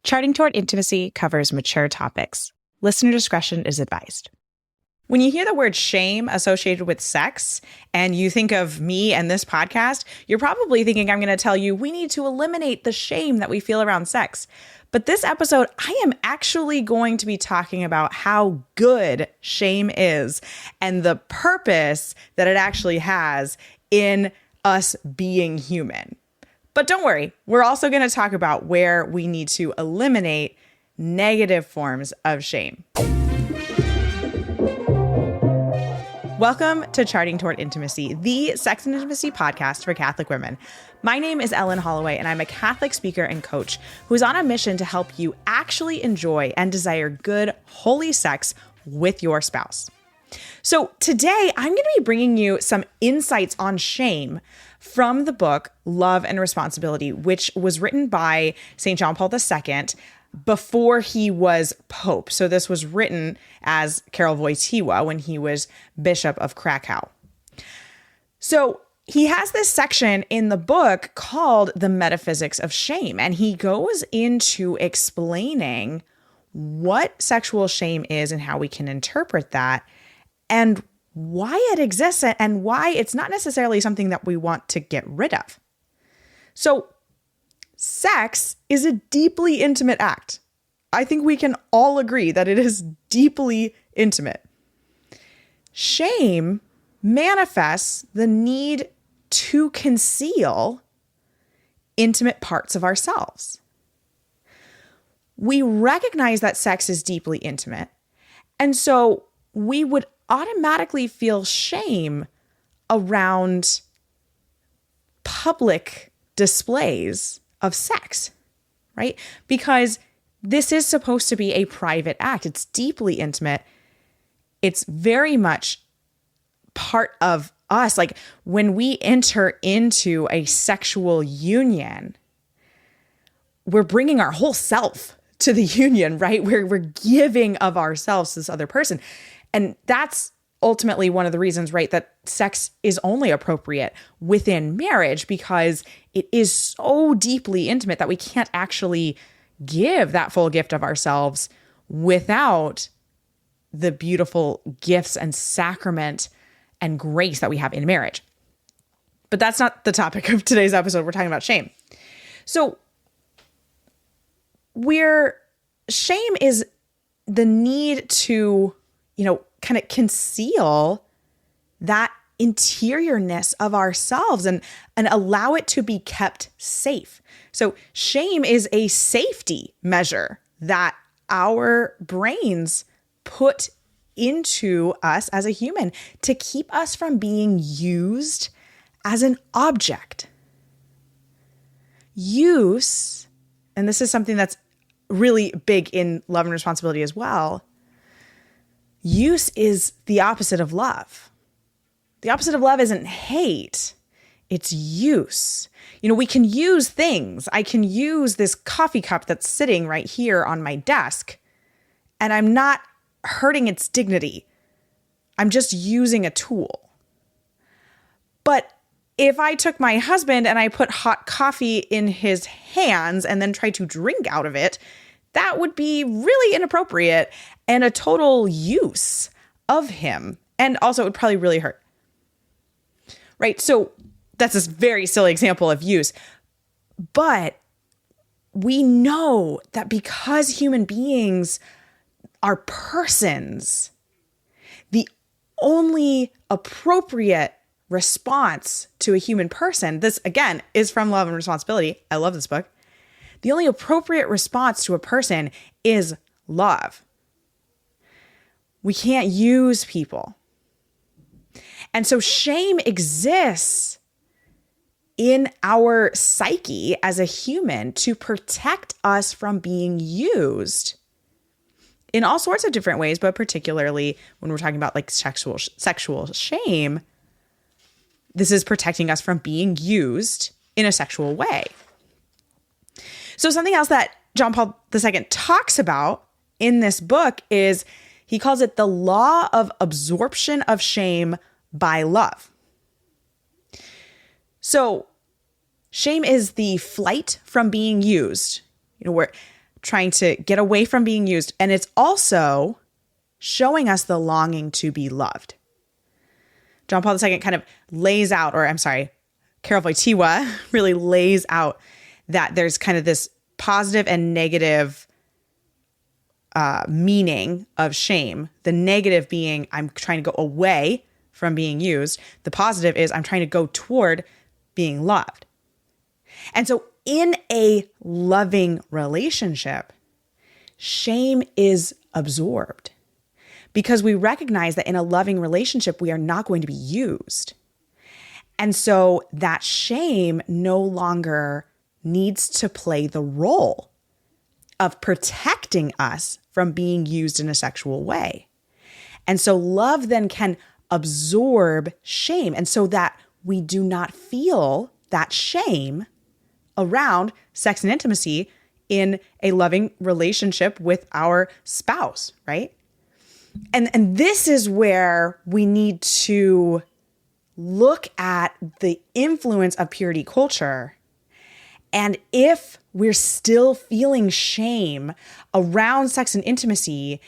Charting Toward Intimacy covers mature topics. Listener discretion is advised. When you hear the word shame associated with sex and you think of me and this podcast, you're probably thinking I'm going to tell you we need to eliminate the shame that we feel around sex. But this episode, I am actually going to be talking about how good shame is and the purpose that it actually has in us being human. But don't worry, we're also going to talk about where we need to eliminate negative forms of shame. Welcome to Charting Toward Intimacy, the sex and intimacy podcast for Catholic women. My name is Ellen Holloway, and I'm a Catholic speaker and coach who's on a mission to help you actually enjoy and desire good, holy sex with your spouse. So today, I'm going to be bringing you some insights on shame from the book Love and Responsibility, which was written by St. John Paul II before he was Pope. So this was written as Karol Wojtyła when he was Bishop of Krakow. So he has this section in the book called The Metaphysics of Shame, and he goes into explaining what sexual shame is and how we can interpret that and why it exists and why it's not necessarily something that we want to get rid of. So sex is a deeply intimate act. I think we can all agree that it is deeply intimate. Shame manifests the need to conceal intimate parts of ourselves. We recognize that sex is deeply intimate, and so we would automatically feel shame around public displays of sex, right? Because this is supposed to be a private act. It's deeply intimate. It's very much part of us. Like when we enter into a sexual union, we're bringing our whole self to the union, right? We're giving of ourselves to this other person. And that's ultimately one of the reasons, right, that sex is only appropriate within marriage because it is so deeply intimate that we can't actually give that full gift of ourselves without the beautiful gifts and sacrament and grace that we have in marriage. But that's not the topic of today's episode. We're talking about shame. So shame is the need to kind of conceal that interiorness of ourselves and allow it to be kept safe. So shame is a safety measure that our brains put into us as a human to keep us from being used as an object. Use, and this is something that's really big in Love and Responsibility as well, use is the opposite of love. The opposite of love isn't hate, it's use. We can use things. I can use this coffee cup that's sitting right here on my desk, and I'm not hurting its dignity. I'm just using a tool. But if I took my husband and I put hot coffee in his hands and then tried to drink out of it, that would be really inappropriate and a total use of him. And also it would probably really hurt. Right? So that's a very silly example of use. But we know that because human beings are persons, the only appropriate response to a human person, this again is from Love and Responsibility. I love this book. The only appropriate response to a person is love. We can't use people. And so shame exists in our psyche as a human to protect us from being used in all sorts of different ways, but particularly when we're talking about like sexual shame, this is protecting us from being used in a sexual way. So something else that John Paul II talks about in this book is he calls it the law of absorption of shame by love. So shame is the flight from being used, where trying to get away from being used. And it's also showing us the longing to be loved. John Paul II kind of lays out, or I'm sorry, Carol Wojtyła really lays out that there's kind of this positive and negative meaning of shame. The negative being I'm trying to go away from being used. The positive is I'm trying to go toward being loved. And so in a loving relationship, shame is absorbed because we recognize that in a loving relationship, we are not going to be used. And so that shame no longer needs to play the role of protecting us from being used in a sexual way. And so love then can absorb shame. And so that we do not feel that shame around sex and intimacy in a loving relationship with our spouse, right? And this is where we need to look at the influence of purity culture. And if we're still feeling shame around sex and intimacy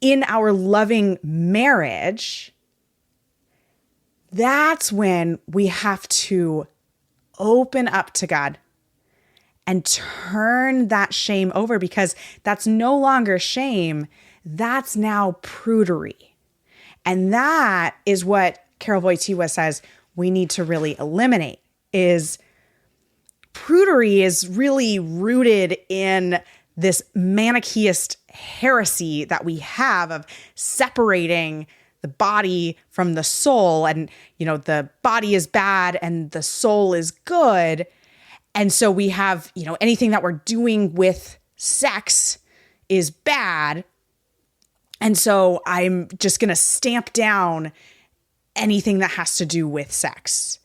in our loving marriage, that's when we have to open up to God and turn that shame over, because that's no longer shame. That's now prudery. And that is what Carol Wojtyła says we need to really eliminate. Is prudery is really rooted in this Manichaeist heresy that we have of separating the body from the soul, and, you know, the body is bad and the soul is good. And so we have, you know, anything that we're doing with sex is bad. And so I'm just going to stamp down anything that has to do with sex.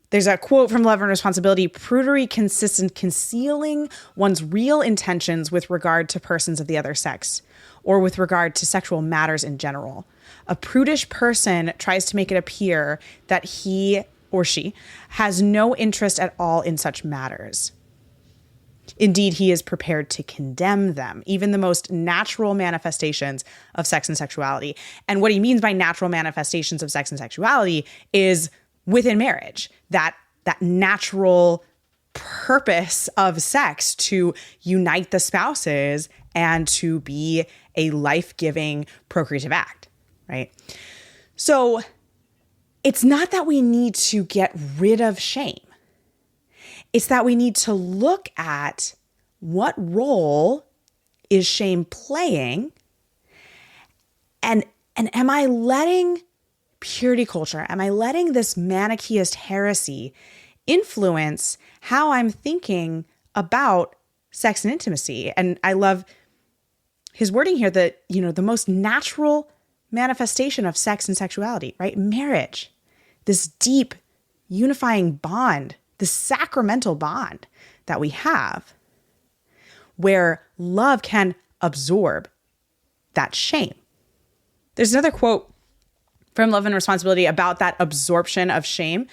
There's a quote from Love and Responsibility: prudery consists in concealing one's real intentions with regard to persons of the other sex, or with regard to sexual matters in general. A prudish person tries to make it appear that he or she has no interest at all in such matters. Indeed, he is prepared to condemn them, even the most natural manifestations of sex and sexuality. And what he means by natural manifestations of sex and sexuality is within marriage, that natural purpose of sex to unite the spouses and to be a life-giving procreative act, right? So it's not that we need to get rid of shame. It's that we need to look at what role is shame playing, and am I letting purity culture, am I letting this Manichaeist heresy influence how I'm thinking about sex and intimacy? And I love his wording here that, you know, the most natural manifestation of sex and sexuality, right? Marriage, this deep unifying bond, this sacramental bond that we have, where love can absorb that shame. There's another quote from Love and Responsibility about that absorption of shame.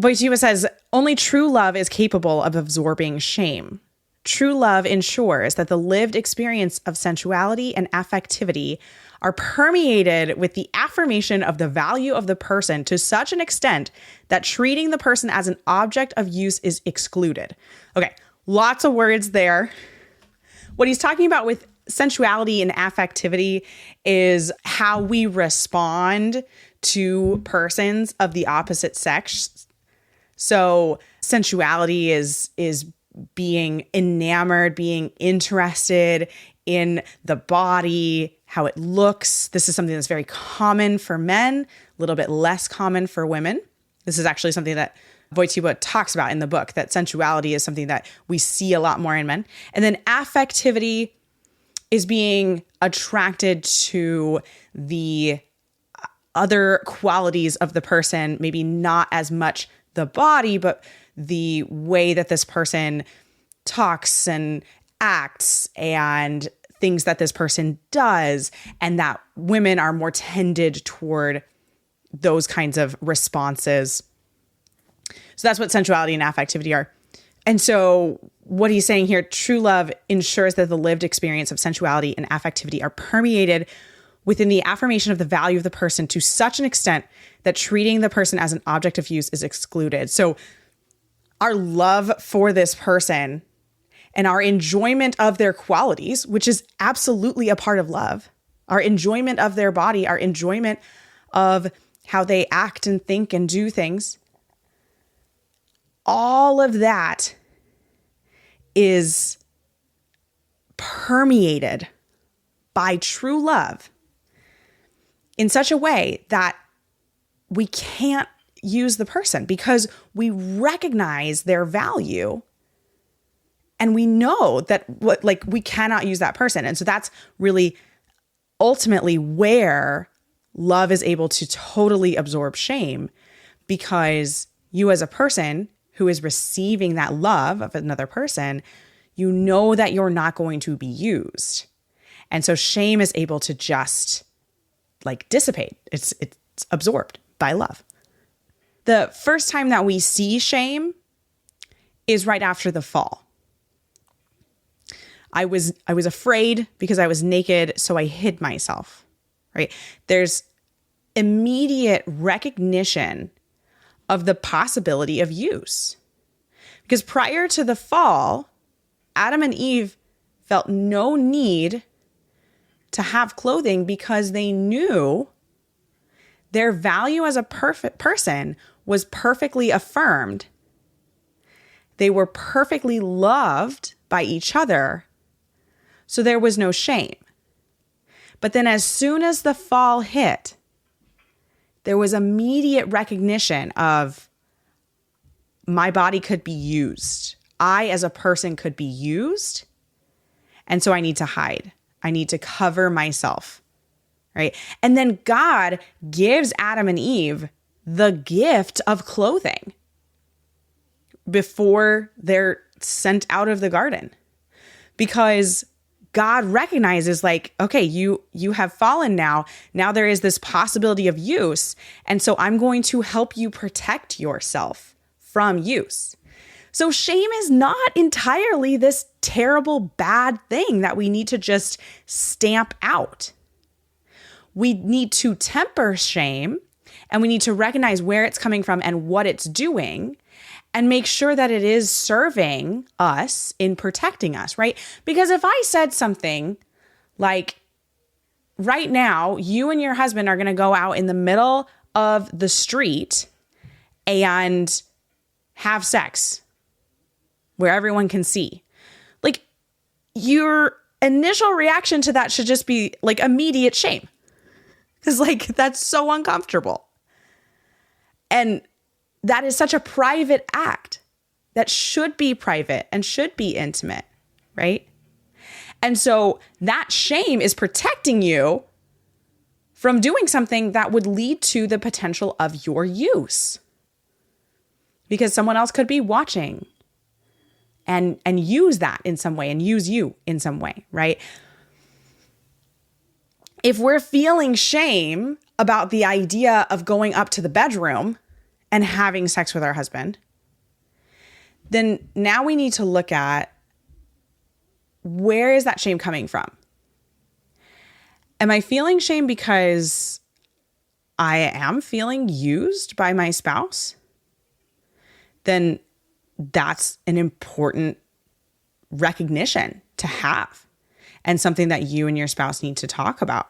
Wojtyła says, only true love is capable of absorbing shame. True love ensures that the lived experience of sensuality and affectivity are permeated with the affirmation of the value of the person to such an extent that treating the person as an object of use is excluded. Okay, lots of words there. What he's talking about with sensuality and affectivity is how we respond to persons of the opposite sex. So sensuality is being enamored, being interested in the body, how it looks. This is something that's very common for men, a little bit less common for women. This is actually something that Wojtyła talks about in the book, that sensuality is something that we see a lot more in men. And then affectivity is being attracted to the other qualities of the person, maybe not as much the body, but the way that this person talks and acts and things that this person does, and that women are more tended toward those kinds of responses. So that's what sensuality and affectivity are. And so what he's saying here, true love ensures that the lived experience of sensuality and affectivity are permeated within the affirmation of the value of the person to such an extent that treating the person as an object of use is excluded. So our love for this person and our enjoyment of their qualities, which is absolutely a part of love, our enjoyment of their body, our enjoyment of how they act and think and do things, all of that is permeated by true love in such a way that we can't use the person because we recognize their value and we know that we cannot use that person. And so that's really ultimately where love is able to totally absorb shame, because you as a person who is receiving that love of another person, you know that you're not going to be used. And so shame is able to just dissipate. It's absorbed by love. The first time that we see shame is right after the fall. I was afraid because I was naked, so I hid myself, right? There's immediate recognition of the possibility of use. Because prior to the fall, Adam and Eve felt no need to have clothing because they knew their value as a perfect person was perfectly affirmed. They were perfectly loved by each other, so there was no shame. But then as soon as the fall hit, there was immediate recognition of my body could be used. I as a person could be used, and so I need to hide. I need to cover myself, right? And then God gives Adam and Eve the gift of clothing before they're sent out of the garden, because God recognizes okay, you have fallen now. Now there is this possibility of use. And so I'm going to help you protect yourself from use. So shame is not entirely this terrible, bad thing that we need to just stamp out. We need to temper shame, and we need to recognize where it's coming from and what it's doing, and make sure that it is serving us in protecting us, right? Because if I said something like, right now, you and your husband are going to go out in the middle of the street and have sex where everyone can see, your initial reaction to that should just be immediate shame. Because that's so uncomfortable. And that is such a private act that should be private and should be intimate, right? And so that shame is protecting you from doing something that would lead to the potential of your use. Because someone else could be watching and use that in some way and use you in some way, right? If we're feeling shame about the idea of going up to the bedroom and having sex with our husband, then now we need to look at, where is that shame coming from? Am I feeling shame because I am feeling used by my spouse? Then that's an important recognition to have, and something that you and your spouse need to talk about.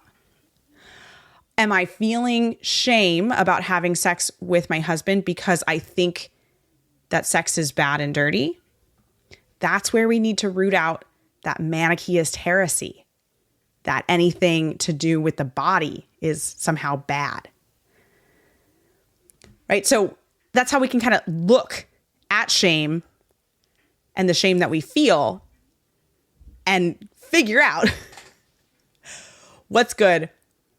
Am I feeling shame about having sex with my husband because I think that sex is bad and dirty? That's where we need to root out that Manichaeist heresy, that anything to do with the body is somehow bad. Right? So that's how we can kind of look at shame and the shame that we feel and figure out what's good,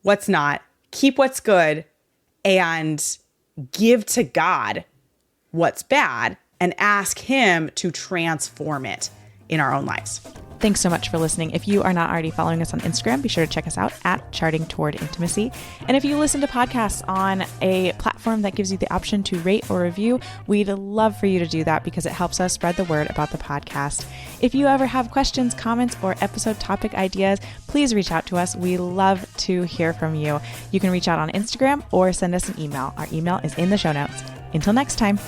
what's not, keep what's good, and give to God what's bad and ask Him to transform it in our own lives. Thanks so much for listening. If you are not already following us on Instagram, be sure to check us out at Charting Toward Intimacy. And if you listen to podcasts on a platform that gives you the option to rate or review, we'd love for you to do that because it helps us spread the word about the podcast. If you ever have questions, comments, or episode topic ideas, please reach out to us. We love to hear from you. You can reach out on Instagram or send us an email. Our email is in the show notes. Until next time.